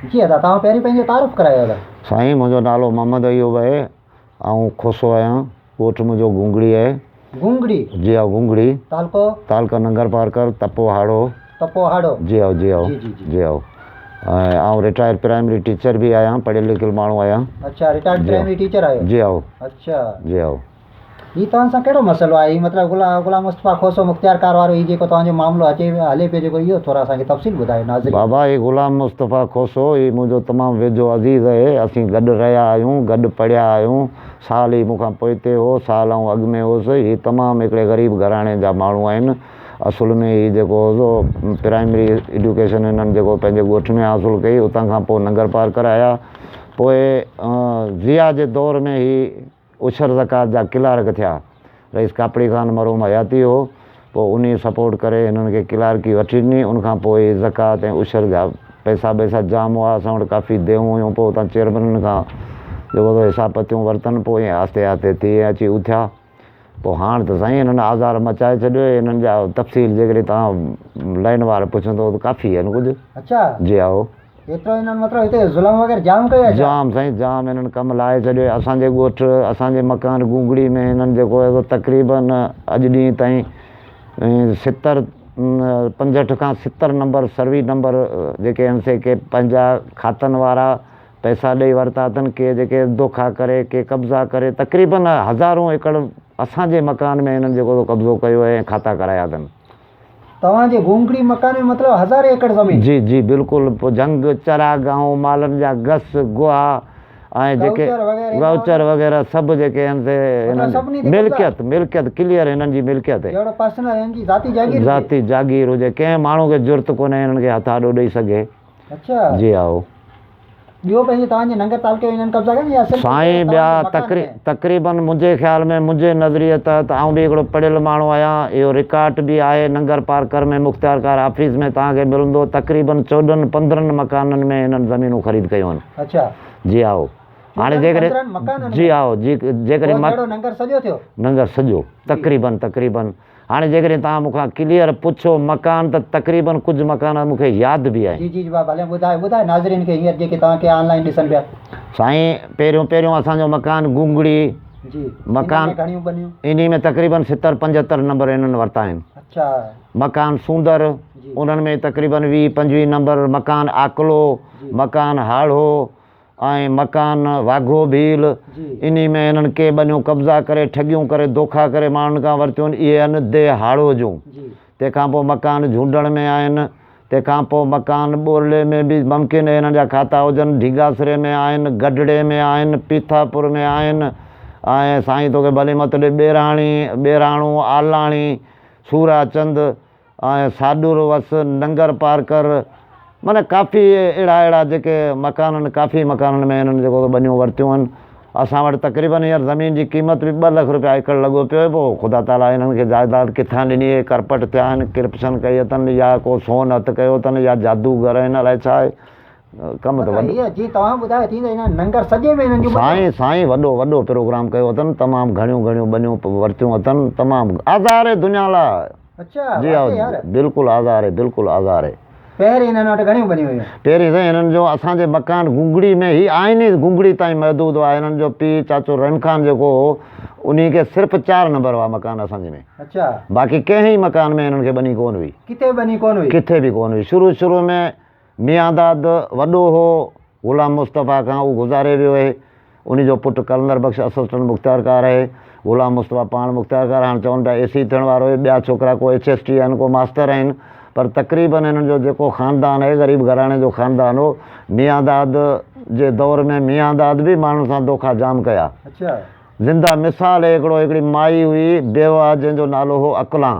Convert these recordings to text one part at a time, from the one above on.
जी दादा, तव्हां पहिरीं पंहिंजो तारुफ़ करायो दादा। साईं, मुंहिंजो नालो मोहम्मद अयूब आहे, ऐं खोसो आहियां। ॻोठु मुंहिंजो गुंगड़ी आहे। गुंगड़ी? जी हाँ, गुंगड़ी। तालको नंगर पारकर, तपो हाड़ो। जी आओ जी आओ। ऐं रिटायर्ड प्राइमरी टीचर भी आहियां, पढ़ियल लिखियल माण्हू आहियां। अच्छा, रिटायर्ड प्राइमरी टीचर आहियो? जी आओ। अच्छा जी आओ। ही तव्हां सां कहिड़ो मसइलो आहे? मतलब गुलाम मुस्तफ़ा खोसो मुख़्तियारकार वारो ही जेको तव्हांजो मामिलो अचे हले पियो जेको, इहो थोरा असांखे तफ़सील ॿुधायो नाज़रीन। बाबा, ही गुलाम मुस्तफ़ा खोसो ही मुंहिंजो तमामु वेझो अज़ीज़ आहे। असीं गॾु रहिया आहियूं, गॾु पढ़िया आहियूं। साल ही मूंखां पोइते हो, साल ऐं अॻु में होसि। ही तमामु हिकिड़े ग़रीब घराणे जा माण्हू आहिनि। असुल में ही जेको हो प्राइमरी एजुकेशन हिननि जेको पंहिंजे ॻोठ में हासिलु कई, उतां खां पोइ नंगर पार कराया। पोइ ज़िया जे दौर में ही उशर ज़कात जा क्लार्क थिया। रईस कापड़ी खान मरहूम हयाती हो, पोइ उन सपोर्ट करे हिननि खे क्लार्की वठी ॾिनी। उनखां पोइ ज़कात ऐं उशर जा पैसा जाम हुआ, असां वटि काफ़ी देऊं हुयूं। पोइ उतां चेयरमैन खां जेको हिसाब पतियूं वरितनि, पोइ ईअं आहिस्ते आहिस्ते थी अची उथिया। पोइ हाणे त साईं हिननि आज़ार मचाए छॾियो। हिननि जा तफ़सील जेकॾहिं तव्हां लाइन वार पुछंदो त काफ़ी आहिनि कुझु। अच्छा जी आओ। एतिरो हिननि मतिलबु हिते ज़ुल्म वग़ैरह जाम कयो आहे? जाम साईं, जाम हिननि कमु लाहे छॾियो। असांजे ॻोठु, असांजे मकान गुंगड़ी में हिननि जेको आहे तक़रीबन अॼु ॾींहं ताईं 65 खां 70 नंबर सर्वी नंबर जेके आहिनि से के पंहिंजा खातनि वारा पैसा ॾेई वरिता अथनि, के जेके धोखा करे, के कब्ज़ा करे। तक़रीबन हज़ारों एकड़ असांजे मकान में हिननि जेको कब्ज़ो कयो आहे ऐं खाता कराया अथनि। तव्हांजे गुंगड़ी मकान में मतिलबु 1000 एकड़ ज़मीन? जी जी बिल्कुलु। पोइ झंग, चरागाहूं, मालनि जा गस, गुहा ऐं जेके वाउचर वग़ैरह सभु जेके आहिनि से मिल्कियत क्लियर हिननि जी मिल्कियत आहे। ज़ाती जागीर हुजे, कंहिं माण्हू खे ज़रूरत कोन्हे हिननि खे हथ आॾो ॾेई सघे। अच्छा जी आओ। ॿियो पंहिंजे तव्हांजे नंगर तालुके में हिननि कब्ज़ा कनि या साईं? ॿिया तक़रीबन मुंहिंजे ख़्याल में, मुंहिंजे नज़रिए त आउं बि हिकिड़ो पढ़ियल माण्हू आहियां। इहो रिकॉर्ड बि आहे नंगर पारकर में मुख़्तियारकार ऑफिस में तव्हांखे मिलंदो। तक़रीबन 14-15 मकाननि में हिननि ज़मीनूं ख़रीद कयूं आहिनि। अच्छा जी आओ। हाणे जेकॾहिं जी आओ जी जेकॾहिं नंगर सॼो थियो? नंगर सॼो तक़रीबन। हाणे जेकॾहिं तव्हां मूंखां क्लियर पुछो मकान, त तक़रीबन कुझु मकान मूंखे यादि बि आहे। जी भले ॿुधाए नाज़रीन खे हींअर जेके तव्हांखे ऑनलाइन ॾिसनि पिया। साईं, पहिरियों असांजो मकान गुंगड़ी मकान, इन में तक़रीबन 70-75 नंबर हिननि वरिता आहिनि। अच्छा। मकान सूंदर, उन्हनि में तक़रीबन 20-25 नंबर। मकान आकलो, मकान हाड़ो ऐं मकान वाघो भील, इन में हिननि के ॿनियूं कब्ज़ा करे, ठगियूं करे, धोखा करे माण्हुनि खां वरितियूं आहिनि। इहे आहिनि दे हाड़ो जूं। तंहिंखां पोइ मकान झूंडण में आहिनि। तंहिंखां पोइ मकान ॿोरले में बि मुमकिन हिननि जा खाता हुजनि। ढींगासरे में आहिनि, गढड़े में आहिनि, पीथापुर में आहिनि। ऐं साईं तोखे भली मत ॾे ॿेराणो, आलाणी, सूराचंद ऐं साडूर वस, नंगर पारकर, माना काफ़ी अहिड़ा जेके मकाननि, काफ़ी मकाननि में हिननि जेको ॿनियूं वरितियूं आहिनि। असां वटि तक़रीबन हींअर ज़मीन जी क़ीमत बि 2 लख रुपया एकड़ लॻो पियो आहे। पोइ ख़ुदा ताला हिननि खे जाइदाद किथां ॾिनी, करपट थिया आहिनि, किरप्शन कई अथनि, या को सोन हथु कयो अथनि, या जादूगर आहिनि, अलाए छा आहे कमु। त साईं वॾो प्रोग्राम कयो अथनि। तमामु घणियूं ॿनियूं वरितियूं अथनि। तमामु आज़ार आहे दुनिया लाइ। अच्छा जी हा, बिल्कुलु आज़ार आहे। पहिरीं हिननि वटि घणियूं ॿनियूं हुयूं? पहिरीं साईं हिननि जो असांजे मकान गुंगड़ी में ही आहिनि, गुंगड़ी ताईं महदूद हुआ। हिननि जो पीउ चाचो रहीम खान जेको हो, उन खे सिर्फ़ु 4 नंबर हुआ मकान असांजे में। अच्छा। बाक़ी कंहिं मकान में हिननि खे ॿनी कोन हुई। किथे बि कोन हुई? शुरू में मियांदाद वॾो हो गुलाम मुस्तफ़ा खां, उहो गुज़ारे वियो आहे। उन जो पुटु कलंदर बख़्श असिस्टेंट मुख़्तियारकार आहे। गुलाम मुस्तफ़ा पाण मुख़्तियारकार, हाणे चवनि पिया AC थियण वारो आहे। ॿिया छोकिरा को HST आहिनि, को मास्टर आहिनि। पर तक़रीबन हिननि जो जेको ख़ानदान आहे, ग़रीब घराणे जो ख़ानदान हो। मियांदाद जे दौर में मियांदाद बि माण्हुनि सां धोखा जाम कया। अच्छा। ज़िंदा मिसाल हिकिड़ी माई हुई बेवा, जंहिंजो नालो हो अकलां।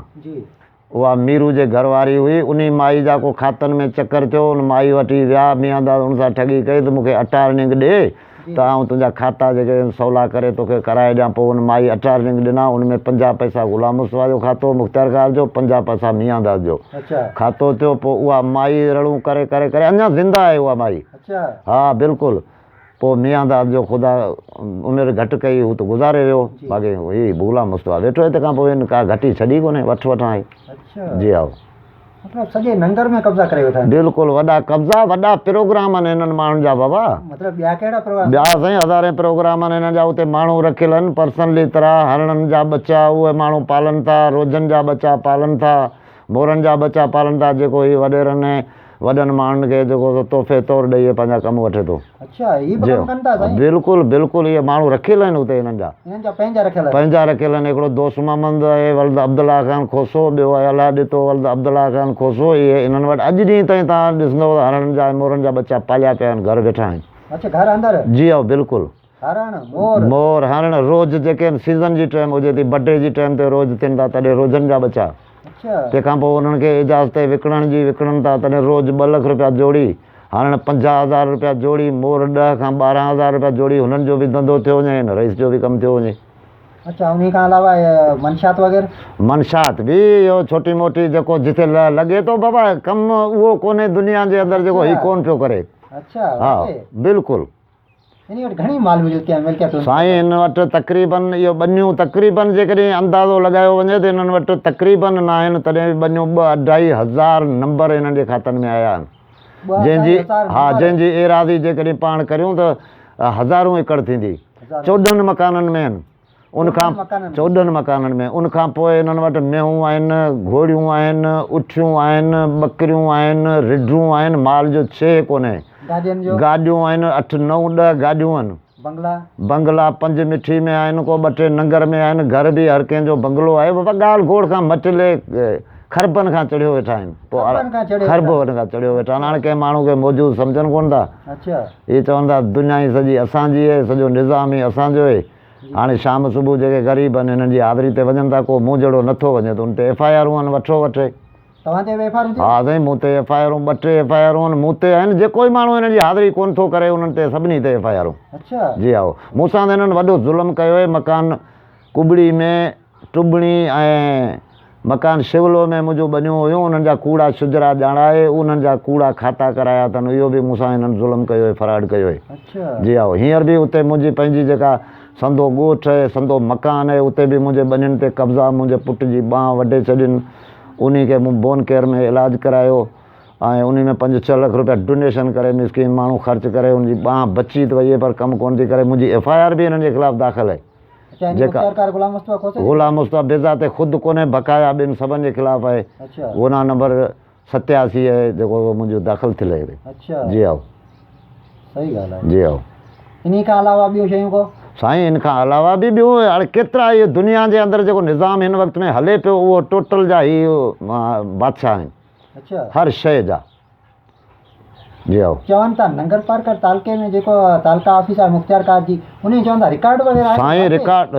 उहा मीरू जे घरवारी हुई। उन माई जा को खातनि में चकर थियो। उन माई वटि विया मियांदाद, उन सां ठगी कई त मूंखे अटार्निंग ॾे त आउं तुंहिंजा खाता जेके सवला करे तोखे कराए ॾियां। पोइ उन माई अटार्निंग ॾिना। उन में 50 पैसा गुलाम मुस्तफ़ा जो खातो मुख़्तियारकार जो, 50 पैसा मियांदाद जो खातो थियो। पोइ उहा माई रड़ूं करे करे करे अञा ज़िंदा आहे उहा माई। हा बिल्कुलु। पोइ मियांदाद जो ख़ुदा उमिरि घटि कई, हू त गुज़ारे वियो। बाक़ी ही गुलाम मुस्तफ़ा वेठो आहे। तंहिंखां पोइ का घटी छॾी कोन्हे, वठ आहे। जी आओ। मतलब सॼे नंगर में कब्ज़ा करे वेठा आहिनि। बिल्कुलु वॾा कब्ज़ा, वॾा प्रोग्राम आहिनि हिननि माण्हुनि जा बाबा। मतलब ॿिया कहिड़ा प्रोग्राम? ॿिया साईं हज़ारे प्रोग्राम आहिनि हिन जा। उते माण्हू रखियल आहिनि पर्सनली तरह, हरणनि जा ॿच्चा उहे माण्हू पालनि था, रोजनि जा ॿच्चा पालनि था, मोरनि जा ॿच्चा पालनि था, जेको ही वॾेरनि वॾनि माण्हुनि खे जेको तोहफ़े तौरु ॾेई पंहिंजा कमु वठे थो। अच्छा, ही बि कमु कनि था साईं? बिल्कुलु बिल्कुलु, इहे माण्हू रखियल आहिनि उते हिननि जा पंहिंजा रखियल आहिनि? पंहिंजा रखियल आहिनि। हिकिड़ो दोस्त मोहम्मद आहे वल्द अब्दुल्ला ख़ान खोसो, ॿियो आहे अलाह ॾितो वल्द अब्दुल्ला ख़ान खोसो। इहे हिननि वटि अॼु ॾींहं ताईं तव्हां ॾिसंदव हरणनि जा मोरनि जा ॿच्चा पालिया पिया आहिनि, घर वेठा आहिनि। अच्छा, घर अंदरि? जी हा बिल्कुलु। हरण मोर मोर हरण रोज़ जेके आहिनि सीज़न जी टाइम हुजे थी, बर्डे जी टाइम ते रोज़ थियनि था, तॾहिं रोज़नि जा ॿच्चा। अच्छा, तंहिंखां पोइ उन्हनि खे इजाज़त विकिणण जी विकिणनि था, तॾहिं रोज़ 2 लख रुपया जोड़ी, हाणे 50,000 रुपया जोड़ी, मोर 10 खां 12,000 रुपया जोड़ी। हुननि जो बि धंधो थियो वञे, हिन रईस जो बि कमु थियो वञे। अच्छा, उन खां अलावा मनशात वग़ैरह? मनशात बि इहो छोटी मोटी जेको जिथे लॻे थो बाबा कमु, उहो कोन्हे दुनिया जे अंदरि जेको ही कोन पियो करे। अच्छा, हा बिल्कुलु। इन वटि घणी माल मिल्कियत? साईं हिन वटि तक़रीबन इहो ॿनियूं तक़रीबन जेकॾहिं अंदाज़ो लॻायो वञे त हिननि वटि तक़रीबन न आहिनि तॾहिं बि ॿनियूं 2-2.5 हज़ार नंबर हिननि जे खातनि में आया आहिनि, जंहिंजी एराज़ी जेकॾहिं पाण करियूं त हज़ारों एकड़ थींदी। 14 मकाननि में आहिनि, उनखां 14 मकाननि में। उनखां पोइ हिननि वटि मेहूं आहिनि, घोड़ियूं आहिनि, उठियूं आहिनि, ॿकरियूं आहिनि, रिढूं आहिनि, माल जो छे कोन्हे। गाॾियूं आहिनि 8-9-10 गाॾियूं आहिनि। बंगला 5 मिठी में आहिनि, को 2-3 नंगर में आहिनि। घर बि हर कंहिंजो बंगलो आहे बाबा। ॻाल्हि गोड़ खां मटिले खरबनि खां चढ़ियो वेठा आहिनि। पोइ खरबनि खां चढ़ियो वेठा आहिनि। हाणे कंहिं माण्हू खे मौजूदु सम्झनि कोन था। इहे चवनि था दुनिया ई सॼी असांजी आहे, सॼो निज़ाम ई असांजो आहे। हाणे शाम सुबुह जेके ग़रीब आहिनि हिननि जी हाज़िरी ते वञनि था, को मूं जहिड़ो नथो वञे त उन ते FIR आहिनि, वठो वठे। हा साईं, मूं ते FIR 2-3 FIR आहिनि मूं ते आहिनि। जेको ई माण्हू हिननि जी हाज़िरी कोन थो करे उन्हनि ते सभिनी ते FIR। जी हा, मूंसां त हिननि वॾो ज़ुल्म कयो आहे। मकान कुबड़ी में, टुबणी ऐं मकान शिवलो में मुंहिंजो ॿनियूं हुयूं, उन्हनि जा कूड़ा शुजरा ॼाणाए, उन्हनि जा कूड़ा खाता कराया अथनि। इहो बि मूंसां हिननि ज़ुल्म कयो आहे, फ्रॉड कयो आहे। जी हा, हींअर बि उते मुंहिंजी पंहिंजी जेका संदो ॻोठु आहे, संदो मकान आहे, उते बि मुंहिंजे ॿनियुनि ते कब्ज़ा। मुंहिंजे पुट जी ॿांह वढे छॾिन, उन खे मूं बोन केयर में इलाजु करायो ऐं उन में 5-6 लख रुपया डोनेशन करे मिसकिन माण्हू ख़र्च करे उनजी ॿांह बची त वई आहे, पर कमु कोन थी करे। मुंहिंजी FIR बि हिननि जे ख़िलाफ़ु दाख़िल आहे। जेका ग़ुलाम मुस्तफ़ा बेज़ा ते ख़ुदि कोन्हे, बक़ाया ॿिनि सभिनि जे ख़िलाफ़ु आहे। गुनाह नंबर 87 आहे जेको मुंहिंजो दाख़िल थियल आहे। जी हा, सही ॻाल्हि आहे। जी हा। इन खां अलावा ॿियूं शयूं को? साईं इन खां अलावा बि ॿियूं हाणे केतिरा इहे दुनिया जे अंदरि जेको निज़ाम हिन वक़्त में हले पियो, उहो टोटल जा ई बादशाह आहिनि हर शइ जा। जी हा। चवनि था नंगर पार्कर तालके में जेको तालका ऑफिस आहे मुख़्तियार कार जी, उन चवनि था रिकॉर्ड वग़ैरह? साईं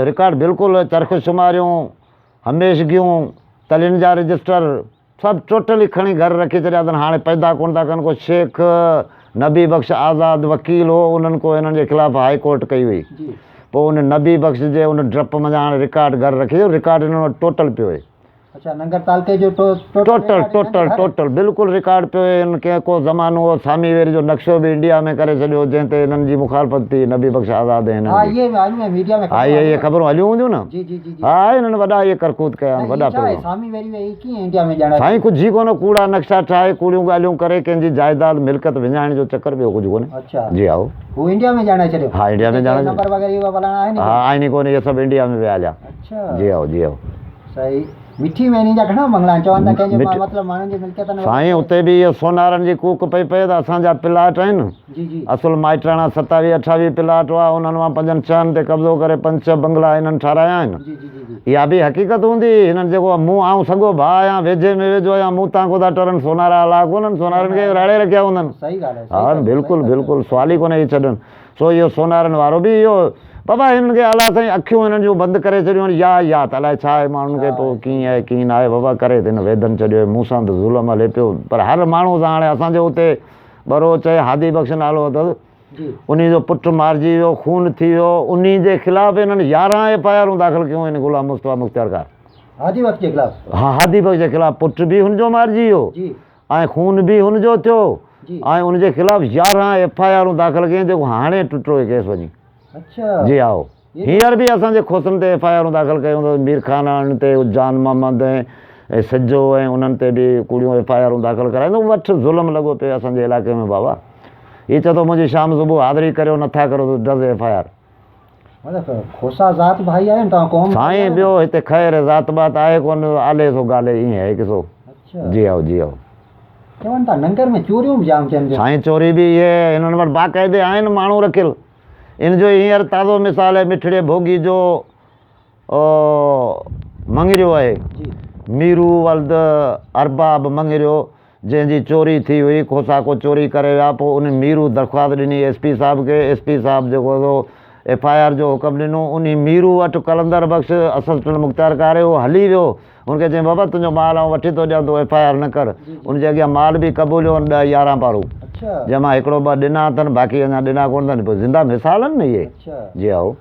रिकॉर्ड बिल्कुलु, चरख़ शुमारियूं, हमेशगियूं, तलियुनि जा रजिस्टर सभु टोटली खणी घर रखी छॾिया अथनि। हाणे पैदा कोन था कनि। को शेख नबी बख़्श आज़ाद वकील हो, उन्हनि को हिननि जे ख़िलाफ़ु हाई कोर्ट कई हुई। पोइ उन नबी बख़्श जे उन डप में हाणे रिकॉर्ड घर रखी, रिकॉर्ड हिननि वटि टोटल पियो आहे। अच्छा, नंगर तालके जो टोटल बिल्कुलु रिकॉर्ड पियो आहे। हिन कंहिं को ज़मानो हो सामी वेरी जो नक्शो बि इंडिया में करे छॾियो, जंहिं ते हिननि जी मुखालफ़त थी नबी बख़्श आज़ाद हिननि। हा, इहे ख़बरूं हलियूं हूंदियूं न। हा, हिननि वॾा इहे करतूत कया आहिनि, वॾा प्रोग्राम। साईं कुझु ई कोन, कूड़ा नक्शा ठाहे, कूड़ियूं ॻाल्हियूं करे, कंहिंजी जाइदाद मिल्कियत विञाइण जो चकर ॿियो कुझु कोन्हे। जी हा, हू इंडिया में ॼाणाए छॾियो। हा, इंडिया में ॼाणाए। हा, आहिनि ई कोन्हे, इहे सभु इंडिया में विया हलिया। जी हा, जी हा। सही। मिठी में जा घणा बंगला चवनि था कंहिंजे मतिलबु माण्हुनि जी मिल्कियत न? साईं उते बि इहो सोनारनि जी कूक पई पए त असांजा प्लाट आहिनि। असुल माइटाणा 27-28 प्लाट हुआ, उन्हनि मां 5-6 ते कब्ज़ो करे 5-6 बंगला हिननि ठाराया आहिनि। इहा बि हक़ीक़त हूंदी। हिननि जेको मूं आऊं सॻो भाउ आहियां, वेझे में वेझो आहियां, मूं तां को था टरनि, सोनारा हला कोन्हनि, सोनारनि खे राड़े रखिया हूंदनि। सही ॻाल्हि आहे। हा बिल्कुलु बिल्कुलु, सुवाल ई कोन्हे छॾनि। सो इहो सोनारनि वारो बि इहो बाबा हिननि खे अलाह साईं अखियूं हिननि जूं बंदि करे छॾियूं आहिनि। या त अलाए छा आहे माण्हुनि खे, पोइ कीअं आहे कीअं न आहे बाबा, करे त हिन वेदन चढ़ियो। मूंसां त ज़ुल्म हले पियो, पर हर माण्हू सां। हाणे असांजे हुते बरोच आहे, हादी बख़्श नालो अथसि, उन जो पुटु मारिजी वियो, खून थी वियो, उन जे ख़िलाफ़ु हिननि 11 FIR दाख़िल कयूं आहिनि ग़ुलाम मुस्तफ़ा मुख़्तियार कार। हादी बख़्श जे ख़िलाफ़ु? हा, हादी बख़्श जे ख़िलाफ़ु। पुटु बि हुनजो मारिजी वियो ऐं खून बि हुनजो थियो ऐं उनजे ख़िलाफ़ु 11 FIR दाख़िल कयूं, जेको हाणे टुटो आहे केस वञी। जी हा, हींअर बि असांजे खोसनि ते FIR दाख़िल कयूं, मीर खान ते, उजान मोहम्मद ऐं ऐं सिजो ऐं उन्हनि ते बि कुड़ियूं FIR दाख़िल कराईंदो वठि ज़ुल्म लॻो पियो असांजे इलाइक़े में बाबा हीअ चए थो मुंहिंजी शाम सुबुह हाज़िरी करियो नथा करो त डज़ FIR मतलब खोसा ज़ात भाई आहिनि तव्हां क़ौम साईं ॿियो हिते ख़ैर ज़ात बात आहे कोन आले थो ॻाल्हि ईअं आहे किसो अच्छा जी आओ जी आओ चवनि था नंगर में चोरियूं बि जाम थियनि थियूं साईं चोरी बि इहे हिननि वटि बाक़ाइदे आहिनि माण्हू रखियल इन जो हींअर ताज़ो मिसाल आहे मिठड़े भोगी जो मंगरियो आहे जी मीरू वल्द अरबाब मंगरियो जंहिंजी चोरी थी हुई खोसा को चोरी करे विया पोइ उन मीरू दरख़्वास्त ॾिनी SP साहब खे SP साहब जेको हो FIR जो हुकम ॾिनो उन मीरू वटि कलंदर बख़्श असिस्टेंट मुख़्तियार करे उहो हली वियो हुनखे चई बाबा तुंहिंजो माल आउं वठी थो ॾियां तूं FIR न कर उनजे अॻियां माल बि क़बूलियो 10-11 पारूं अच्छा जंहिंमां हिकिड़ो ॿ ॾिना अथनि बाक़ी अञा ॾिना कोन अथनि पोइ ज़िंदा मिसाल आहिनि न इहे अच्छा जी आओ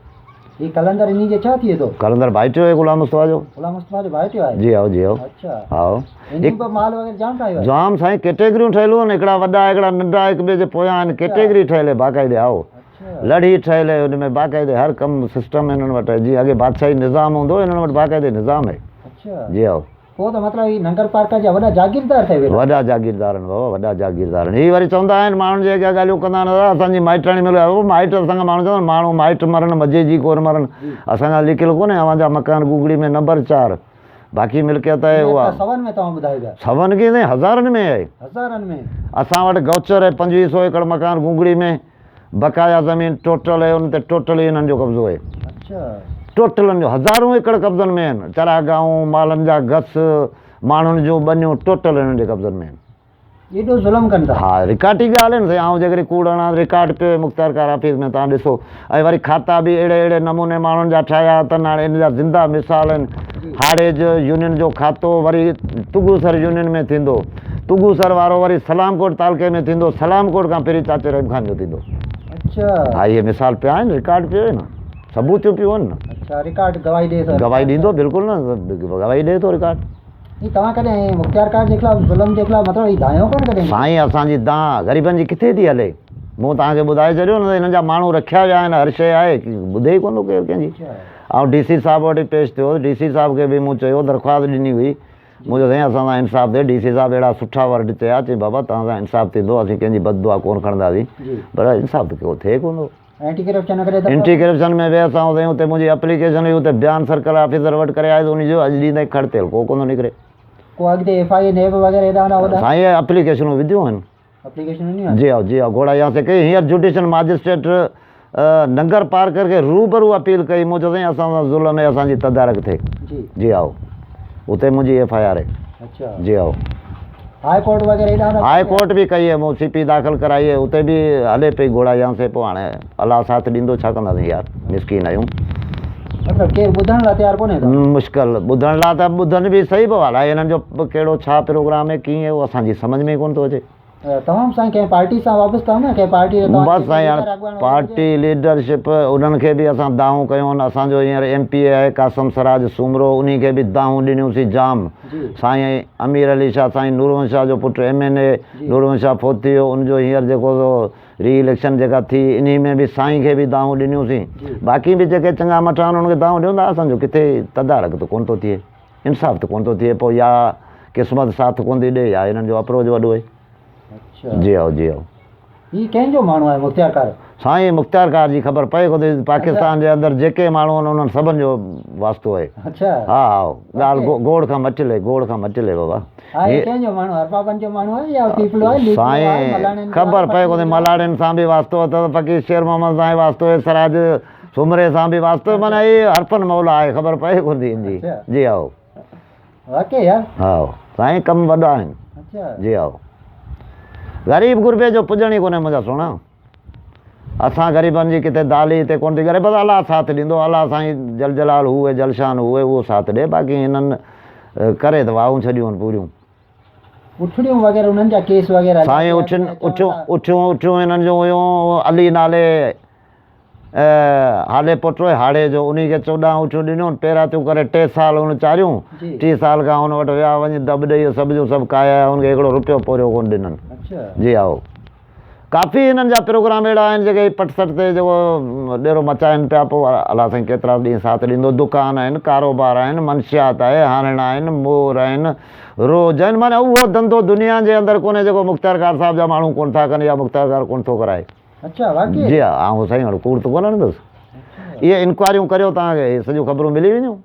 ये कलंदर इन्हीं जे छा थिए थो कलंदर भाइटियो आहे ग़ुलाम मुस्तफ़ा जो गुलाम मुस्तफा जो भाइटियो आहे जी आओ जी आओ अच्छा आओ इन्हीं पर माल वग़ैरह जाम ठाहियो आहे जाम साईं कैटेगरियूं ठहियलूं आहिनि हिकिड़ा वॾा हिकिड़ा नंढा हिक ॿिए जे पोयां आहिनि कैटेगरी ठहियल आहे बाक़ाइदे आओ अच्छा लड़ी ठहियल आहे हुन में बाक़ाइदे हर कमु सिस्टम हिननि वटि आहे जीअं अॻे बादशाही निज़ाम हूंदो हिननि वटि बाक़ाइदे निज़ाम आहे अच्छा जी आओ पोइ त मतिलबु ही नंगर पार्क जा वॾा जागीरदार ठही वेठा वॾा जागीरदार आहिनि बाबा वॾा जागीरदार आहिनि हीअ वरी चवंदा आहिनि माण्हुनि जे अॻियां ॻाल्हियूं कंदा आहिनि दादा असांजी माइटाणी मिलियो माइट असांखा माण्हू चवंदा माण्हू माइट मरनि मज़े जी कोन मरनि असांजा लिखियलु कोन्हे अव्हांजा मकान गुगड़ी में नंबर 4 बाक़ी मिल्कियत आहे उहा सवन में तव्हां ॿुधायो पिया सवन की न हज़ारनि में आहे हज़ारनि में असां वटि गौचर आहे 2500 एकड़ मकान गुगड़ी में बक़ाया ज़मीन टोटल आहे उन ते टोटल ई हिननि जो कब्ज़ो आहे अच्छा टोटलनि जो हज़ारूं एकड़ कब्ज़नि में आहिनि चरागाऊं मालनि जा घस माण्हुनि जूं बनियूं टोटल हिननि जे कब्ज़नि में आहिनि एॾो ज़ुल्म कनि था हा रिकार्ड ई ॻाल्हि आहे न साईं जेकॾहिं कूड़ हणां रिकार्ड पियो आहे मुख़्तियार कार ऑफिस में तव्हां ॾिसो ऐं वरी खाता बि अहिड़े नमूने माण्हुनि जा ठाहिया अथनि हाणे इन जा ज़िंदा मिसाल आहिनि हाड़ेज यूनियन जो खातो वरी तुगूसर यूनियन में थींदो तुगूसर वारो वरी सलामकोट तालुके में थींदो सलामकोट खां पहिरीं चाचे रहीम ख़ान जो थींदो अच्छा हा इहे मिसाल पिया आहिनि रिकार्ड पियो आहे न सबूतियूं पियूं आहिनि न अच्छा रिकॉर्ड गवाही ॾे थो गवाही ॾींदो बिल्कुलु न गवाही ॾे थो रिकार्ड ही तव्हां कॾहिं मुख़्तियार कार जे ख़िलाफ़ ज़ुल्म जे ख़िलाफ़ मतिलबु ही दायो कोन कॾहिं साईं असांजी दांह ग़रीबनि जी किथे थी हले मूं तव्हांखे ॿुधाए छॾियो न हिननि जा माण्हू रखिया विया आहिनि हर शइ आहे ॿुधे ई कोन थो केरु कंहिंजी ऐं DC साहब वटि पेश थियो DC साहब खे बि मूं चयो दरख़्वास्त ॾिनी हुई मुंहिंजो साईं असां सां इंसाफ़ थिए DC साहब अहिड़ा सुठा वर्ड चया चई बाबा तव्हां सां इंसाफ़ थींदो असीं कंहिंजी बददुआ कोन खणंदासीं पर इंसाफ़ त को थिए कोन थो एंटी करप्शन करे एंटी करप्शन में वियसि ऐं साईं हुते मुंहिंजी एप्लीकेशन हुई हुते बयान सर्कल ऑफिसर वटि करे आयुसि उनजो अॼु ॾींहं ताईं खड़ितल को कोन थो निकिरे को अॻिते FIA नेब वग़ैरह हेॾा होॾा वॾा साईं एप्लीकेशनूं विधियूं आहिनि एप्लीकेशन नहीं जी हाँ घोड़ा यहाँ से कई हींअर जुडिशल मैजिस्ट्रेट नंगर पार्कर के रूबरू अपील कई मुझे साईं असां ज़ुल्म में असांजी तदारक थे जी आओ उते मुझी FIR है अच्छा जी आओ हाई कोर्ट वग़ैरह हेॾा होॾा हाई कोर्ट भी कई है मूं CP दाख़िल कराई है उते भी हले पई घोड़ा यहाँ से पोइ हाणे अलाह साथ ॾींदो छा कंदासीं यार मिसकीन आहियूं मतलब केरु ॿुधण लाइ तयारु कोन्हे मुश्किल ॿुधण लाइ त ॿुधनि बि सही पियो हाल आहे हिननि जो कहिड़ो छा प्रोग्राम है कीअं उहो असांजी सम्झ में कोन थो अचे तमामु साईं कंहिं पार्टी सां वापसि अथव न कंहिं पार्टी बसि साईं हाणे पार्टी लीडरशिप उन्हनि खे बि असां दाऊं कयूं आहिनि असांजो हींअर MP आहे कासम सराज सूमरो उन खे बि दाऊं ॾिनियूंसीं जाम साईं अमीर अली शाह साईं नूरवंश शाह जो पुटु MNA नूरवंश शाह फोत थी वियो उनजो हींअर जेको री इलेक्शन जेका थी इन में बि साईं खे बि दाऊं ॾिनियूंसीं बाक़ी बि जेके चङा मठा आहिनि उन्हनि खे दाऊं ॾियूं था असांजो किथे तदारक त कोन थो थिए इंसाफ़ त कोन थो थिए पोइ या क़िस्मत साथ कोन थी ॾे या हिननि जो अप्रोच वॾो आहे जी आओ ही कंहिंजो माण्हू आहे मुख़्तियार कार साईं मुख़्तियार कार जी ख़बर पए कोन थी पाकिस्तान जे अंदरि जेके माण्हू आहिनि उन्हनि सभिनि जो वास्तो आहे अच्छा हा ॻाल्हि गोड़ खां मटिले बाबा कंहिंजो माण्हू हरपापन जो माण्हू आहे या पीपलो आहे साईं ख़बर पए कोन थी मलाड़ियुनि सां बि वास्तो अथव फ़क़ीर शेर मोहम्मद सां वास्तो आहे सराज सुमरे सां बि वास्तो माना इहे हरफन मौला आहे ख़बर पए कोन थी इनजी जी आओ वाकई यार हा साईं कम वॾा आहिनि अच्छा जी आओ ग़रीब गुरबे जो पुॼण ई कोन्हे मुंहिंजा सोना असां ग़रीबनि जी किथे दाली हिते कोन थी करे बसि अलाह साथ ॾींदो अलाह साईं जल जलाल हुए जलशान हुए उहो साथ ॾे बाक़ी हिननि करे त वाहूं छॾियूं आहिनि पूरियूं उठड़ियूं वग़ैरह उन्हनि जा केस वग़ैरह साईं उठियूं हिननि जूं हुयूं अली नाले हाले पुटु हाड़े जो उन खे 14 उठियूं ॾिनियूं पहिरां थियूं करे 3 साल हुन चारियूं 30 साल खां हुन वटि विया वञी दॿ ॾेई सभु जो सभु काया हुनखे हिकिड़ो रुपयो पोरियो कोन ॾिननि जी आओ काफ़ी हिननि जा प्रोग्राम अहिड़ा आहिनि जेके पटसट ते जेको ॾेरो मचाइनि पिया, पोइ अलाह साईं केतिरा ॾींहं साथ ॾींदो। दुकान आहिनि, कारोबार आहिनि, मनशियात आहे, हाणिणा आहिनि, मोर आहिनि, रोज़ आहिनि। माना उहो धंधो दुनिया जे अंदरि कोन्हे जेको मुख़्तियार ख़ान साहिब जा माण्हू कोन था कनि या मुख़्तियार ख़ान कोन थो कराए। अच्छा वाक़ई? जी हा, ऐं साईं हाणे कूड़ त कोन हणंदुसि। इहे इंक्वायरियूं करियो तव्हांखे सॼियूं ख़बरूं मिली वेंदियूं।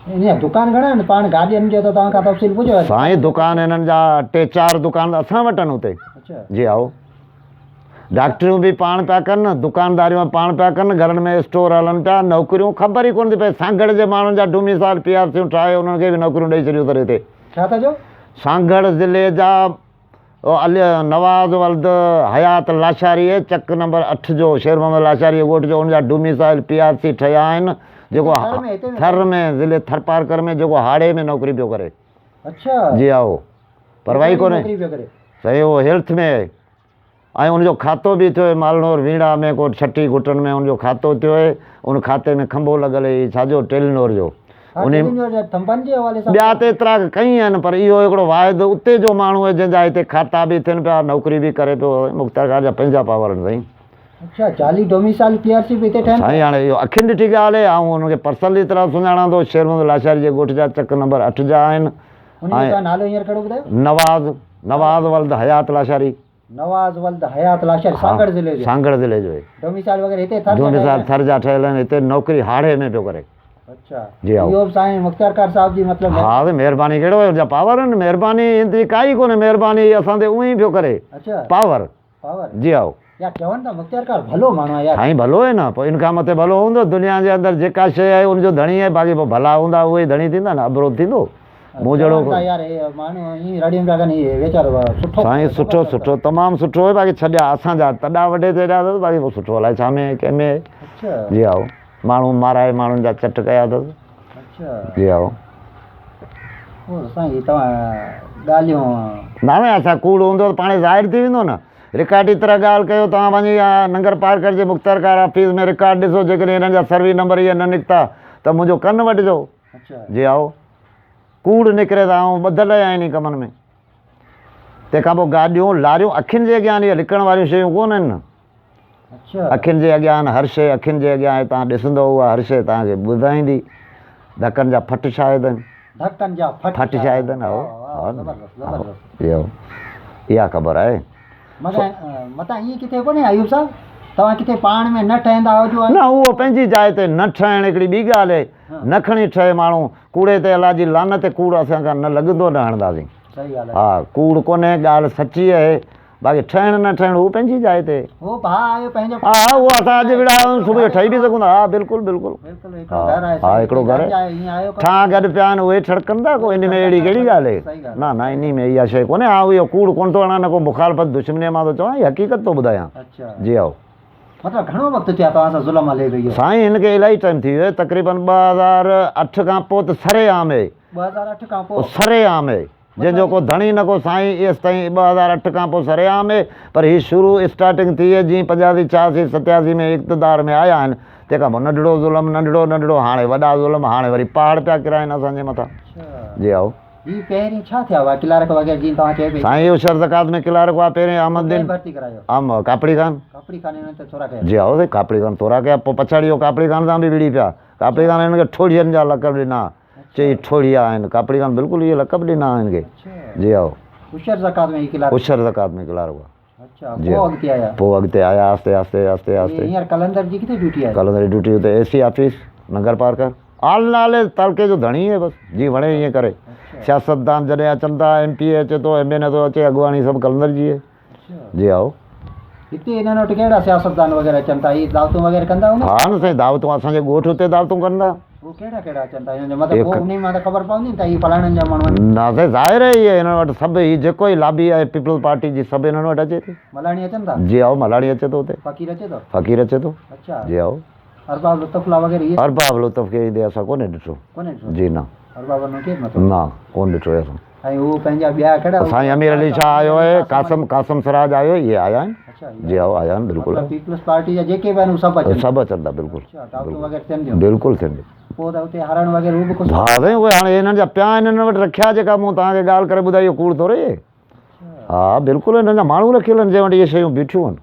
ईअं दुकान घणा आहिनि पाण गाॾियुनि जो, त तव्हां खां तफ़सील पुछो। साईं दुकान हिननि जा 3-4 दुकान असां वटि आहिनि हुते। अच्छा जी आओ। डॉक्टरियूं बि पाण पिया कनि, दुकानदारियूं पाण पिया कनि, घरनि में स्टोर हलनि पिया, नौकरियूं ख़बर ई कोन थी पए। सांगड़ जे माण्हुनि जा डुमिसाइल PRCयूं ठाहे उन्हनि खे बि नौकरियूं ॾेई छॾियूं अथनि हिते। छा था चओ? सांगड़ ज़िले जा नवाज़ वल्द हयात लाशारी आहे, चक नंबर 8 जो शेर मोहम्मद लाशारी ॻोठ जो, उनजा डुमिसाइल PRC ठहिया आहिनि, जेको थर में ज़िले थर पारकर में जेको हाड़े में नौकरी पियो करे। अच्छा जी आओ, परवाही कोन्हे सही, उहो हेल्थ में आहे। ऐं उनजो खातो बि थियो मालनोर वीणा में को 6 घुटनि में उनजो खातो थियो आहे। उन खाते में खंभो लॻल आहे छाजो टेलीनोर जो। उन ॿिया त एतिरा कई आहिनि, पर इहो हिकिड़ो वाहिद उते जो माण्हू आहे जंहिंजा हिते खाता बि थियनि पिया, नौकरी बि करे पियो। मुख़्तियार ख़ान जा पंहिंजा पावर आहिनि साईं। अच्छा 40 डोमिसाइल PRC बि हिते ठहनि साईं। हाणे इहो अखियुनि ॾिठी ॻाल्हि आहे, ऐं हुनखे पर्सनली तरह सुञाणा थो। शेर मोहम्मद लाशारी जे ॻोठ जा चक नंबर 8 जा आहिनि। नालो हींअर कहिड़ो ॿुधायो? नवाज़ वल्द हयात लाशारी। नवाज़ वल्द हयात लाशारी, सांगड़ ज़िले जो। सांगड़ ज़िले जो आहे। डोमिसाइल वग़ैरह हिते डोमिसाइल थर जा ठहियल आहिनि, हिते नौकरी हाड़े में पियो करे। अच्छा जी आओ। इहो साईं मुख़्तियार ख़ान साहिब जी मतिलबु हा त महिरबानी कहिड़ो आहे, हुनजा पावर आहिनि। महिरबानी हिते काई कोन्हे, महिरबानी असां ते उअं ई पियो करे। अच्छा पावर। जी आओ। यार चवनि था मुख़्तियार ख़ान भलो माण्हू आहे यार। साईं भलो आहे न, पोइ इनखां मथे भलो हूंदो। दुनिया जे अंदरि जेका शइ आहे उनजो धणी आहे, बाक़ी पोइ भला हूंदा उहे ई धणी थींदा न, अबरोध थींदो। मूं जहिड़ो साईं सुठो सुठो तमामु सुठो आहे। बाक़ी छॾिया असांजा तॾा वॾे ते एॾा अथसि, बाक़ी पोइ सुठो अलाए छा में कंहिंमें। जी आओ। माण्हू माराए माण्हुनि जा चट कया अथसि। जी आओ। न असां कूड़ हूंदो त पाण ज़ाहिर थी वेंदो न। रिकॉर्ड ई तरह ॻाल्हि कयो तव्हां वञी नंगर पार्कर जे मुख़्तियार ख़ान ऑफिस में रिकॉर्ड ॾिसो, जेकॾहिं हिननि जा सर्वी नंबर इहे न निकिता त मुंहिंजो कनु वठिजो। जी आओ। कूड़ निकिरे त ऐं ॿधल आहिनि इन कमनि में। तंहिंखां पोइ गाॾियूं लारियूं अखियुनि जे अॻियां इहे लिकण वारियूं शयूं कोन आहिनि न। अखियुनि जे अॻियां आहिनि, हर शइ अखियुनि जे अॻियां आहे। तव्हां ॾिसंदो उहा हर शइ तव्हांखे ॿुधाईंदी। धकनि जा फट शायदि आहिनि, फट शायदि आहिनि। हा इहा ख़बर आहे। मतां ईअं किथे कोन्हे आयूब साहब, तव्हां किथे पाण में न ठहंदा हुजो? न, उहो पंहिंजी जाइ ते न ठहणु हिकिड़ी ॿी ॻाल्हि आहे। न खणी ठहे माण्हू। कूड़े ते अलाह जी लानत, कूड़ असांखां न लॻंदो न हणंदासीं। हा कूड़ कोन्हे, ॻाल्हि सची आहे। बाक़ी ठहणु न ठहणु उहो पंहिंजी जाइ ते। हा उहो असां अॼु विड़ा सुबुह जो ठही बि सघूं था। हा बिल्कुलु बिल्कुलु। हा हिकिड़ो घर आहे, ठा गॾु पिया आहिनि उहे ठड़कंदा। को इन में अहिड़ी कहिड़ी ॻाल्हि आहे? न न इन में इहा शइ कोन्हे। हा इहो कूड़ कोन थो हणां, न को मुखालफ़त दुश्मनी मां थो चवां, इहा हक़ीक़त थो ॿुधायां। जी आओ। मतिलबु घणो वक़्तु थियो आहे तव्हां सां ज़ुल्म हले पई? साईं हिनखे इलाही टाइम थी वियो आहे, तक़रीबन 2008 खां पोइ त सरेआम आहे। 2008 खां पोइ सरेआम आहे, जंहिंजो को धणी न को साईं। इएसि ताईं 2008 खां पोइ सरेआम आहे। पर हीअ शुरू स्टार्टिंग थी आहे जीअं 85, 86, 87 में इक़्तिदार में आया आहिनि। तंहिंखां पोइ नंढिड़ो ज़ुल्म, नंढिड़ो, हाणे वॾा ज़ुल्म, हाणे वरी पहाड़ पिया किराइनि असांजे मथां। जी आओ। ही पहिरीं छा थिया हुआ क्लार्क वग़ैरह जीअं तव्हां चयो पई? साईं इहो शर्ज़कात में क्लार्क हुआ पहिरीं अहमदुद्दीन भर्ती करायो। कापड़ी खान। जी आओ साईं, कापड़ी खान तोरा कया। पोइ पछाड़ी इहो कापड़ी खान सां बि विड़ी पिया। कापड़ी खान हिनखे ठोड़ियनि जा लक़ब ॾिना, चई ठोड़िया आहिनि। कापड़ी खान बिल्कुलु इहे लक़ब ॾिना हिनखे। जी आओ। उशर ज़कात में क्लार्क हुआ। पोइ अॻिते आया आस्ते आस्ते आस्ते आस्ते। कलंदर जी किथे ड्यूटी आहे? कलंदर जी ड्यूटी हुते AC ऑफिस नंगर पार्कर। आल नाले तलके जो धणी आहे बसि, जी वणे ईअं करे। सियासतदान जॾहिं अचनि था, MP अचे थो, MA नथो अचे, अॻुवाणी सभु कलंदर जी आहे। जी आओ। हिते हिननि वटि कहिड़ा सियासतदान वग़ैरह अचनि था? हीअ दावतूं वग़ैरह कंदा हूंदा? हा न साईं, दावतूं असांजे ॻोठ हुते दावतूं कंदा। वो कहिड़ा कहिड़ा अचनि था हिननि जो मतिलबु? उन मां त ख़बर पवंदी त हीअ फलाणनि जा माण्हू आहिनि। न साईं ज़ाहिर आहे इहे हिननि वटि सभु हीअ जेको ई लाबी आहे पीपल्स पार्टी जी, सभु हिननि वटि अचे थी। मलाणी अचनि था? जी आओ। मलाणी अचे थो हुते। फ़कीर अचे थो? फ़कीर अचे थो। अच्छा। जी आओ। अरबाब लुत्फ़ुल्लाह वग़ैरह? अरबाब लुत्फ़ खे ईंदे असां कोन्हे ॾिठो। जी न। अरबाब न कोन ॾिठो आहे असां। ऐं उहो पंहिंजा ॿिया कहिड़ा? साईं अमीर अली शाह आयो आहे, कासिम सिराज आयो, इहे आया आहिनि। जी आओ आया आहिनि बिल्कुलु। पीपल्स पार्टी जा जेके बि आहिनि सभु अचनि? सभु अचनि था बिल्कुलु। बिल्कुलु थियनि। पोइ त हुते हरण वग़ैरह उहो बि कुझु? हा साईं उहे हाणे हिननि जा पिया हिननि वटि रखिया जेका मूं तव्हांखे ॻाल्हि करे ॿुधाई, इहो कूड़ थोरे। हाँ बिल्कुलु हिननि जा माण्हू रखियल आहिनि जंहिं वटि इहे शयूं बीठियूं आहिनि।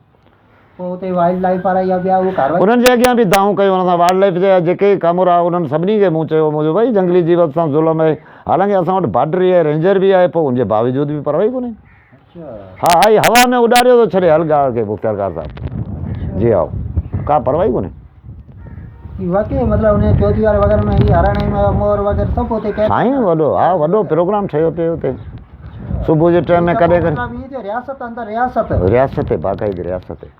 पोइ हुते वाइल्ड लाइफ वारा या ॿिया उहो कारवाई उन्हनि जे अॻियां बि दाऊं कयूं हुन सां वाइल्ड लाइफ जा जेके कामोर आहे उन्हनि सभिनी खे मूं चयो मुंहिंजो भई जंगली जीवत सां ज़ुल्म आहे, हालांकि असां वटि बार्डरी आहे, रेंजर बि आहे, पोइ उनजे बावजूद बि परवाही कोन्हे। अच्छा हा ई हवा में उॾारियो थो छॾे हल ॻाल्हि खे मुख़्तियार कार साहिबु जी हा, का परवाही कोन्हे। वाकई मतिलबु उन चौधरी वारे वग़ैरह में ही हरण मोर वग़ैरह सभु हुते कयो साईं वॾो हा वॾो प्रोग्राम ठहियो पियो हुते सुबुह जे टाइम में कॾहिं कॾहिं रियासत अंदरि रियासत रियासत आहे, बाक़ाइदी रियासत आहे,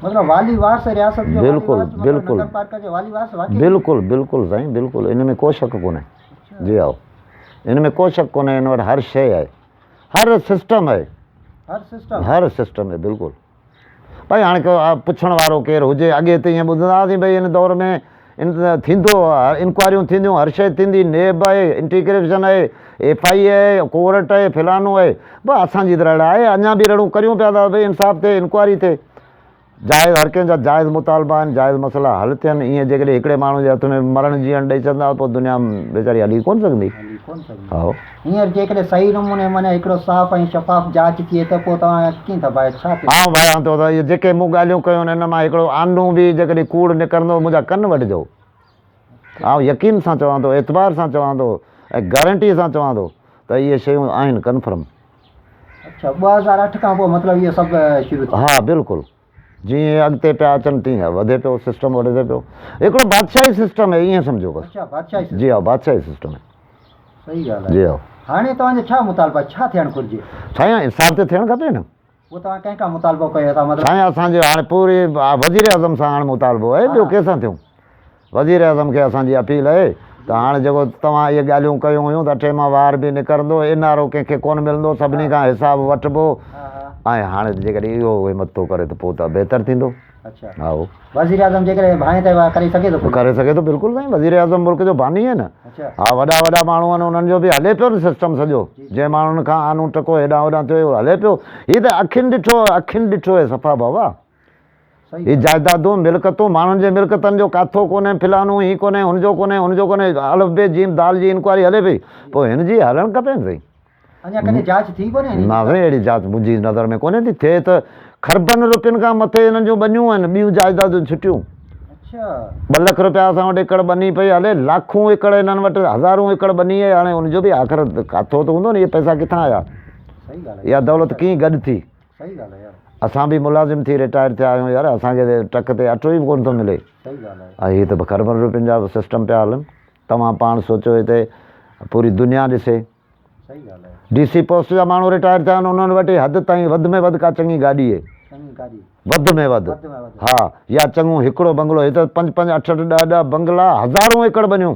मतिलबु वाली वारस रियासत जो बिल्कुलु बिल्कुलु नगर पार्क जो वाली वारस वाकई बिल्कुलु बिल्कुलु साईं बिल्कुलु, इन में को शक कोन्हे जी हा, इन में को शक कोन्हे, इन वटि हर शइ आहे, हर सिस्टम आहे, हर सिस्टम आहे बिल्कुलु। भाई हाणे को पुछण वारो केरु हुजे, अॻे त ईअं ॿुधंदा हुआसीं भई हिन दौर में इन थींदो इंक्वायरियूं थींदियूं, हर शइ थींदी, नेब आहे, इंटीग्रेशन आहे, FI आहे, कोर्ट आहे, फिलानो आहे, बसि असांजी तरह आहे, अञा बि रड़ूं करियूं पिया था भई इंसाफ़ थिए, इंक्वायरी थिए, जाइज़ हर कंहिंजा जाइज़ मुतालबा आहिनि, जाइज़ मसइला हल थियनि। ईअं जेकॾहिं हिकिड़े माण्हू जे हथ में मरण जीअण ॾेई छॾंदा पोइ दुनिया वेचारी हली कोन सघंदी। हा हींअर जेकॾहिं सही नमूने माना हिकिड़ो साफ़ ऐं शफ़ाफ़ जांच थिए त पोइ तव्हां कीअं था भाई छा थियो? हा भाई त इहे जेके मूं ॻाल्हियूं कयूं आहिनि हिन मां हिकिड़ो आनू बि जेकॾहिं कूड़ निकिरंदो मुंहिंजा कन वठिजो, ऐं यकीन सां चवां थो, एतबार सां चवां थो ऐं गारंटी सां चवां थो त इहे शयूं आहिनि कन्फर्म। अच्छा 2008 खां पोइ मतिलबु इहे सभु शुरू थियो? हा बिल्कुलु, जीअं अॻिते पिया अचनि तीअं वधे पियो सिस्टम, वधे पियो, हिकिड़ो बादशाही सिस्टम आहे ईअं सम्झो बसि। अच्छा बादशाही जी हा, बादशाही सिस्टम आहे। सही ॻाल्हि आहे। जी हा, हाणे तव्हांजो छा मुतालबा, छा थियणु घुरिजे? साईं इंसाफ़ त थियणु खपे न। उहो तव्हां कंहिंखां मुतालबो कयो था? मतिलबु साईं असांजो हाणे पूरी वज़ीर आज़म सां हाणे मुतालबो आहे, ॿियो कंहिंसां थियूं? वज़ीर आज़म खे असांजी अपील आहे त हाणे जेको तव्हां इहे ॻाल्हियूं कयूं हुयूं त टेम वार बि निकिरंदो, NRO कंहिंखे कोन मिलंदो, सभिनी खां हिसाबु वठिबो, ऐं हाणे जेकॾहिं इहो हिमत थो करे त पोइ त बहितरु थींदो। अच्छा हा वज़ीर आज़म जेकॾहिं भाए ते करे सघे थो? करे सघे थो बिल्कुलु साईं, वज़ीर आज़म मुल्क जो बानी आहे न। अच्छा हा वॾा वॾा माण्हू आहिनि उन्हनि जो बि हले पियो न सिस्टम सॼो, जंहिं माण्हुनि खां आनू टको हेॾां होॾां थियो हले पियो, हीअ त अखियुनि ॾिठो आहे सफ़ा बाबा। हीअ जाइदादूं मिल्कतूं माण्हुनि जे मिल्कतनि जो काथो कोन्हे, फिलानो ही कोन्हे, हुनजो कोन्हे, अलफ़ बे जीम दाल जी इंक्वायरी हले पई, पोइ हिन जी हलणु खपे न साईं। अञा कॾहिं जांच थी कोन्हे? न साईं अहिड़ी जांच मुंहिंजी नज़र में कोन्हे थी थिए, त खरबनि रुपयनि खां मथे हिननि जूं बनियूं आहिनि, ॿियूं जाइदादूं छुटियूं। अच्छा 2 लख रुपया असां वटि एकड़ बनी पई हले, लाखूं एकड़ हिननि वटि, हज़ारूं एकड़ बनी आहे, हाणे हुनजो बि आख़िर काथो त हूंदो न, इहे पैसा किथां आया? सही ॻाल्हि आहे। इहा दौलत कीअं गॾु थी? सही ॻाल्हि आहे यार। असां बि मुलाज़िम थी रिटायर थिया आहियूं यार, असांखे टक ते अटो ई कोन थो मिले, सही ॻाल्हि आहे। ऐं हीअ त खरबनि रुपयनि जा सिस्टम पिया हलनि। तव्हां पाण सोचो हिते पूरी दुनिया ॾिसे, सही ॻाल्हि आहे। DC पोस्ट जा माण्हू रिटायर थिया आहिनि, उन्हनि वटि हदि ताईं वधि में वधि का चङी गाॾी आहे, वधि में वधि। हा या चङो हिकिड़ो बंगलो, हिते 5 5 8 8 10 बंगला, हज़ारों एकड़ बनियूं।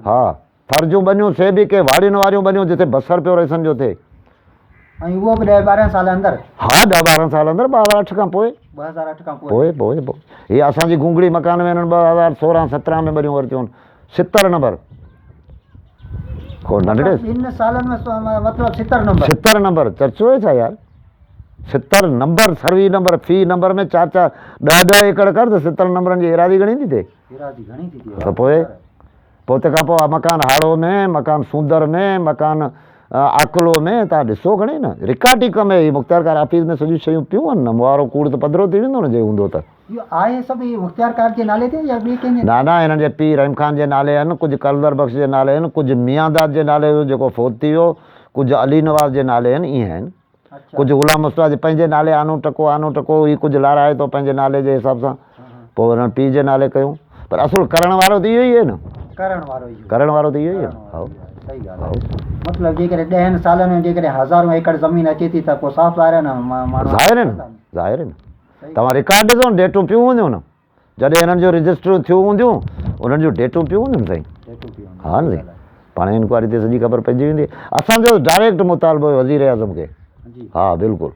हा फर्जूं बनियूं, से बि के वाड़ियुनि वारियूं बनियूं जिते बसर पियो रहिसन जो थिए, ऐं उहो बि 10-12 साल अंदरि? हा 10-12 साल अंदरि, 2008 खां पोइ। 2008 खां पोइ हीअ असांजी गुंगड़ी मकान में हिननि 2016-17 में बनियूं वरितियूं आहिनि, 70 नंबर को नंढड़े इन सालनि में मतिलबु 70 नंबर चर्चो आहे छा यार? 70 नंबर, सर्वी नंबर, फी नंबर में 4-4 10-10 एकड़ कर त 70 नंबरनि जी इरादी घणी थी थिए? त पोइ तंहिंखां पोइ मकान हाड़ो में, मकान सूंदर में, मकान आकलो में, तव्हां ॾिसो घणे न रिकार्डी कम आहे। मुख़्तियार कार ऑफिस में सॼियूं शयूं पियूं आहिनि न, मुआरो कूड़ त पधिरो थी वेंदो न जे हूंदो त। इहो आहे सभु मुख़्तियार कार जे नाले ते या ॿिए कंहिंजे? न हिननि जे पीर रहीम खान जे नाले आहिनि, कुझु कलंदर बख़्श जे नाले आहिनि, कुझु मियांदाद जे नाले जो जेको फोत थी वियो, कुझु अली नवाज़ जे नाले आहिनि, ईअं आहिनि। कुझु ग़ुलाम मुस्तफ़ा जे पंहिंजे नाले आनू टको ही कुझु लाराए थो पंहिंजे नाले जे हिसाब सां, पोइ हुननि पीउ जे नाले कयूं, पर असुलु करण वारो त इहो ई आहे न, करण वारो त इहो ई आहे। हा सही ॻाल्हि आहे। मतिलबु जेकॾहिं 10 सालनि में जेकॾहिं हज़ारों एकड़ ज़मीन अचे थी त पोइ साफ़ ज़ाहिर आहे न माण्हू ज़ाहिर आहे न। तव्हां रिकार्ड ॾिसो न, डेटूं पियूं हूंदियूं न, जॾहिं हिननि जो रजिस्टर थियूं हूंदियूं उन्हनि जूं डेटूं पियूं हूंदियूं साईं। हा न साईं, पाण इंक्वायरी ते सॼी ख़बर पइजी वेंदी। असांजो डायरेक्ट मुतालबो आहे वज़ीर आज़म खे। हा बिल्कुलु।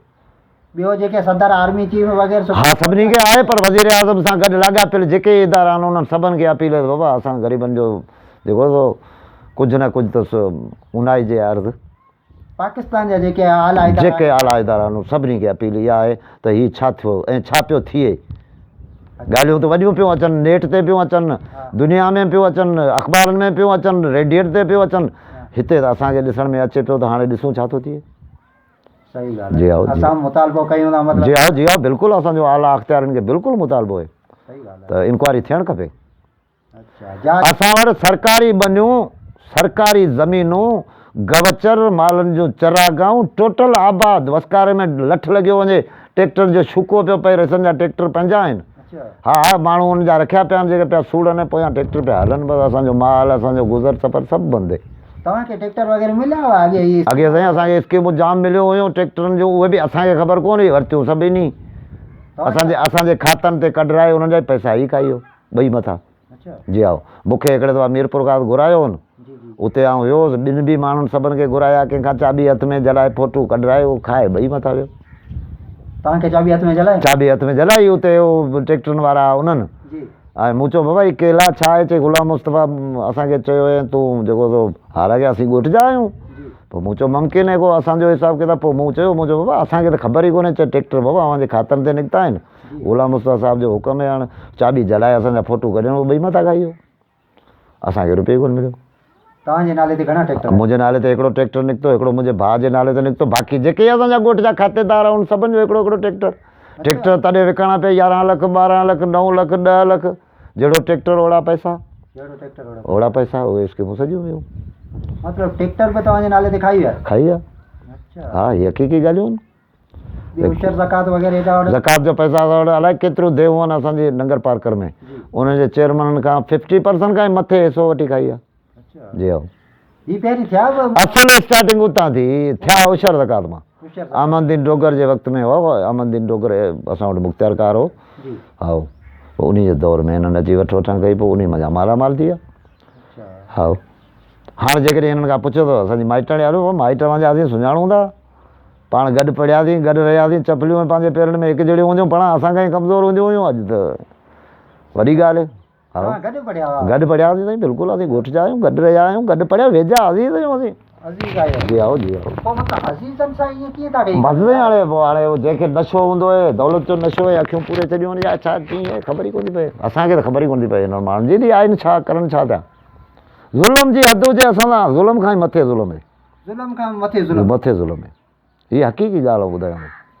ॿियो जेके सदर आर्मी चीफ वग़ैरह? हा सभिनी खे आहे, पर वज़ीर आज़म सां गॾु लाॻापियल जेके इदारा आहिनि उन्हनि सभिनि खे अपील आहे बाबा असां ग़रीबनि जो जेको सो कुझु न कुझु त उनाई जे अर्ज़ु। पाकिस्तान जा जेके आला इदारा आहिनि सभिनी खे अपील इहा आहे त हीउ छा थियो ऐं छा पियो थिए। ॻाल्हियूं त वॾियूं पियूं अचनि, नेट ते पियूं अचनि, दुनिया में पियूं अचनि, अख़बारनि में पियूं अचनि, रेडिएट ते पियूं अचनि, हिते त असांखे ॾिसण में अचे पियो त हाणे ॾिसूं छा थो थिए। सही ॻाल्हि जी आहे आओ, जी। असां मुतालबो कयूं था जी मतिलबु जी बिल्कुलु असांजो आला अख़्तियारनि खे बिल्कुलु मुतालबो आहे सही ॻाल्हि त इंक्वायरी थियणु खपे। अच्छा जांच असां वटि सरकारी ॿनियूं, सरकारी ज़मीनूं, गवचर, मालनि जूं चरागाहूं टोटल आबाद, वसकारे में लठ लॻियो वञे, ट्रैक्टर जो शुको पियो पए, रसनि जा ट्रैक्टर पंहिंजा आहिनि। अच्छा हा माण्हू हुन जा रखिया पिया आहिनि, जेके पिया सूड़नि पोयां ट्रैक्टर पिया हलनि, बसि असांजो माल, असांजो गुज़र सफ़र सभु बंदि आहे। तव्हांखे ट्रैक्टर वग़ैरह मिलिया हुआ अॻे ई अॻे साईं असांखे स्कीमूं जाम मिलियूं हुयूं ट्रैक्टरनि जूं, उहे बि असांखे ख़बर कोन हुई, वरितियूं सभिनी असांजे खातनि ते कढराए, उन्हनि जा पैसा ई खाई वियो ॿई मथां। अच्छा जी आओ, मूंखे हिकिड़े दफ़ा मीरपुर खां घुरायो हुन, जी जी उते आउं वियोसि, ॿिनि बि माण्हुनि सभिनि खे घुराया, कंहिंखां चाबी हथ में जलाए फोटू कढराए, उहो खाए ॿई मथां वियो। तव्हांखे चाबी हथ में जलाए चाबी हथ में जलाई उते उहो ट्रैक्टरनि वारा उन्हनि। जी ऐं मूं चयो बाबा हीअ केला छा आहे? चई गुलाम मुस्तफ़ा असांखे चयो हुयईं तूं जेको तो हालांकि असीं ॻोठ जा आहियूं। जी पोइ मूं चयो मुमकिन आहे को असांजो हिसाबु किताबु। पोइ मूं चयो बाबा असांखे त ख़बर ई कोन्हे, चए ट्रैक्टर बाबा अव्हांजे खातनि ते निकिता आहिनि, गुलाम मुस्तफ़ा साहिब जो हुकुम आहे, हाणे चाबी जलाए असांजा फोटू कढणो, ॿई मथां खाई वियो, असांखे रुपयो ई कोन मिलियो। तव्हांजे नाले ते घणा ट्रैक्टर मुंहिंजे नाले ते हिकिड़ो ट्रैक्टर निकितो, हिकिड़ो मुंहिंजे भाउ जे नाले ते निकितो, बाक़ी जेके असांजा ॻोठ जा खातेदार आहिनि सभिनि जो हिकिड़ो हिकिड़ो ट्रैक्टर। ट्रैक्टर तॾहिं विकिणा पिया 11 लख, 12 लख, 9 लख, 10 लख, जहिड़ो ट्रैक्टर ओड़ा पैसा, जहिड़ो ट्रैक्टर ओड़ा पैसा, उहे स्कीमूं सॼियूं हुयूं। मतिलबु ट्रैक्टर बि तव्हांजे नाले ते खाई विया? खाई विया। अच्छा हा हीअ हक़ीक़ी ॻाल्हियूं आहिनि। ॿियो उशर ज़कात वग़ैरह हेॾा होॾे ज़कात जो पैसा असां वटि अलाए केतिरियूं देऊं आहिनि असांजी नंगर पार्कर में, उन्हनि जे चेयरमैननि खां 50% खां मथे हिसो वठी खाई आहे। अच्छा जी हा, ही पहिरीं थिया बि असुल स्टार्टिंग उतां थी थिया उशर ज़कात मां। उशर अहमददीन डोगर जे वक़्त में हो, अहमददीन डोगर असां वटि मुख़्तियारकार हो। जी हा पोइ उन जे दौर में हिननि अची वठि वठणु कई, पोइ उन मज़ा मालामाल थी विया। अच्छा हा हाणे जेकॾहिं हिननि खां पुछो त असांजी माइटण यारो माइट तव्हांजा असीं सुञाणूं था, पाण गॾु पढ़ियासीं, गॾु रहियासीं, चपलियूं पंहिंजे पेरनि में हिकु जहिड़ियूं हूंदियूं, पाण असांखां ई कमज़ोर हूंदियूं हुयूं, अॼु त वॾी ॻाल्हि आहे। हा तव्हां गॾु पढ़िया हुआ? गॾु पढ़ियासीं साईं, बिल्कुलु असीं ॻोठ जा आहियूं, गॾु रहिया आहियूं, गॾु पढ़िया वेझा अज़ीज़ आहियूं असीं। अज़ीज़ आहियो? जी आओ, जी आओ। पोइ मतिलबु अज़ीज़नि सां ईअं कीअं था कई? मज़े हाणे पोइ हाणे जंहिंखे नशो हूंदो आहे, दौलत जो नशो आहे, अखियूं पूरे चढ़ियूं या छा कीअं ख़बर ई कोन थी पए, असांखे त ख़बर ई कोन थी पए हिन माण्हुनि जी आहिनि छा करनि छा था। ज़ुल्म जी हद हुजे असां सां, ज़ुल्म खां ई मथे ज़ुल्म आहे, ज़ुल्म खां मथे ज़ुल्म आहे, हीअ हक़ीक़ी ॻाल्हि आहे ॿुधायां।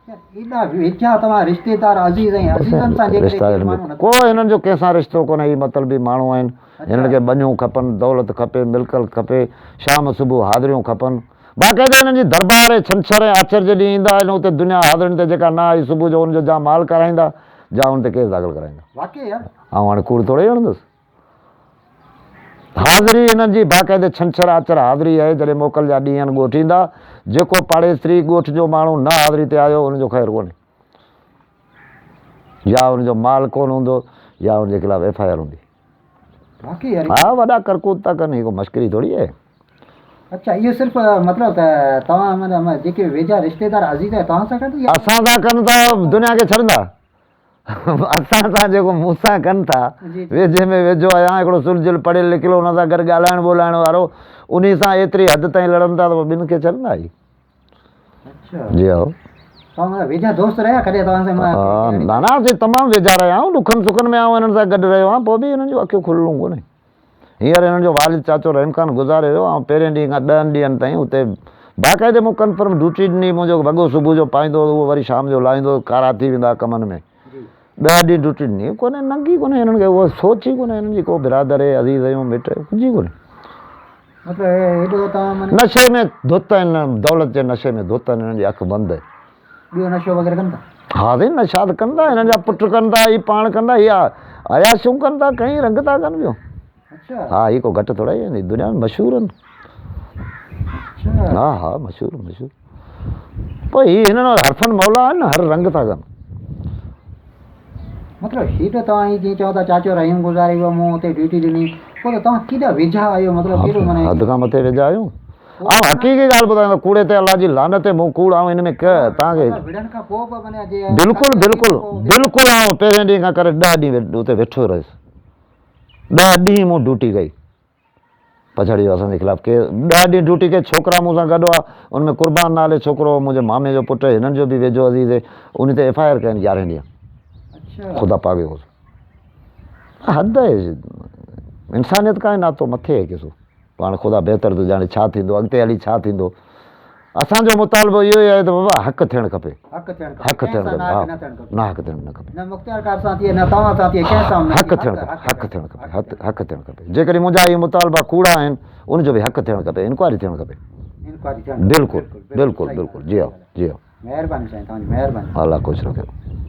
एॾा वेझा तव्हां रिश्तेदार अज़ीज़ ऐं अज़ीज़नि सां जेकॾहिं को हिननि जो कंहिंसां रिश्तो कोन्हे, हीअ मतिलबी माण्हू आहिनि, हिननि खे ॿनियूं खपनि, दौलत खपे, मिल्कत खपे, शाम सुबुह हाज़िरियूं खपनि, बाक़ाइदा हिननि जी दरबार आहे, छंछर ऐं आचर जे ॾींहुं ईंदा आहिनि, हुते दुनिया हाज़िरियुनि ते जेका न आई सुबुह जो हुनजो जा माल कराईंदा, जा हुन ते केस दाख़िल कराईंदा। वाक़ई यार ऐं हाणे कूड़ थोरे हणंदुसि, हाज़िरी हिननि जी बाक़ाइदे छंछर आचर हाज़िरी आहे, जॾहिं मोकल जा ॾींहं आहिनि ॻोठ ईंदा, जेको पाड़ेसरी ॻोठ जो माण्हू न हाज़िरी ते आयो हुनजो ख़ैरु कोन्हे, या हुनजो माल कोन हूंदो, या हुनजे ख़िलाफ़ु FIR हूंदी। वाक़ई यार हा वॾा करकूत था कनि, को मश्करी थोरी आहे। अच्छा इहो सिर्फ़ु मतिलबु त तव्हां माना जेके वेझा रिश्तेदार अज़ीज़ आहे तव्हां सां गॾु या असां सां कनि था दुनिया खे छॾंदा, असां सां जेको मूं सां कनि था, वेझे में वेझो आहियां, हिकिड़ो सुलझियल पढ़ियल लिखियल हुन सां गॾु ॻाल्हाइण ॿोलाइण वारो, उन सां एतिरी हद ताईं लड़नि था त पोइ ॿिनि खे छॾंदा ई। अच्छा जी हा, तव्हां मतिलबु वेझा दोस्त रहिया कॾहिं तव्हां सां? न न असीं तमामु वेझा रहिया आहियूं, ॾुखनि सुखनि में आऊं हिननि सां गॾु रहियो आहियां, पोइ बि हिननि जूं अखियूं खुलणूं कोन्हे। हींअर हिननि जो वालिद चाचो रहीम ख़ान गुज़ारे वियो, ऐं पहिरें ॾींहं खां 10 ॾींहंनि ताईं हुते बाक़ाइदे मूं कंफर्म ड्यूटी ॾिनी, मुंहिंजो वॻो सुबुह जो पाईंदो, उहो वरी शाम जो लाहींदो, कारा थी वेंदा कमनि में, 10 ॾींहं ड्यूटी ॾिनी कोन्हे, नंगी कोन्हे हिननि खे, उहा सोच ई कोन्हे हिननि जी, को बिरादर आहे, अज़ीज़ आहियूं, मिट आहे, कुझु ई कोन्हे। मतिलबु हेॾो तव्हां माना नशे में धुत आहिनि, दौलत जे नशे में धुत आहिनि, हिननि जी अखि बंदि आहे। ॿियो नशो वग़ैरह कनि था? हा साईं नशा त कंदा, हिननि जा पुट कनि था, हीअ पाण कंदा, इहा अयाशूं कनि था, कई रंग था कनि ॿियो। अच्छा हा हीअ को घटि थोरा ई आहिनि, दुनिया में मशहूरु आहिनि। अच्छा हा हा मशहूरु पोइ हीअ हिननि वटि हरफनि मौला आहिनि, हर रंग था कनि। मतिलबु हेॾो तव्हां हीअं जीअं चओ था चाचो रहीम गुज़ारे वियो, मूं हुते ड्यूटी ॾिनी, पोइ त तव्हां केॾा वेझा आहियो, मतिलबु केॾो माना हद खां मथे वेझा आहियूं। ऐं हक़ीक़ी ॻाल्हि ॿुधायां, कूड़े ते अलाह जी लानत आहे, मूं कूड़ ऐं हिन में तव्हांखे विढ़ण खां पोइ बि माना जीअं बिल्कुलु बिल्कुलु बिल्कुलु आउं पहिरें ॾींहं खां करे 10 ॾींहं हुते वेठो रहियुसि, 10 ॾींहं मूं ड्यूटी कई, पछाड़ी वियो असांजे ख़िलाफ़ु केरु, 10 ॾींहं ड्यूटी कई, छोकिरा मूं सां गॾु आहे, उनमें कुर्बान नाले छोकिरो, मुंहिंजे मामे जो पुटु, हिननि जो बि वेझो अज़ीज़ आहे, उन ते FIR कयनि 11 ॾींहं। अच्छा ख़ुदा पाक होसि, हद आहे, इंसानियत खां नातो मथे आहे किसो, पाण ख़ुदा बहितर थो ॼाणे छा थींदो, अॻिते हली छा थींदो, असांजो मुतालबो इहो ई आहे त बाबा हक़ थियणु खपे, हक़ थियणु खपे, हक़ थियणु कंहिं खपे, सां हा न थियणु खपे। ना हक़ थियणु न खपे, न मुख़्तियार कार सां थिए, न तव्हां सां थिए, कंहिं सां न हक़ थिए। थियणु खपे, हक़ थियणु खपे, हक़ थियणु खपे। जेकॾहिं मुंहिंजा इहे मुतालबा कूड़ा आहिनि उनजो बि हक़ थियणु खपे, इंक्वायरी थियणु खपे। इंक्वायरी थियणु खपे। बिल्कुलु बिल्कुलु बिल्कुलु, जी हा जी हा, महिरबानी साईं, तव्हांजी महिरबानी। अलाह ख़ुशि रखे।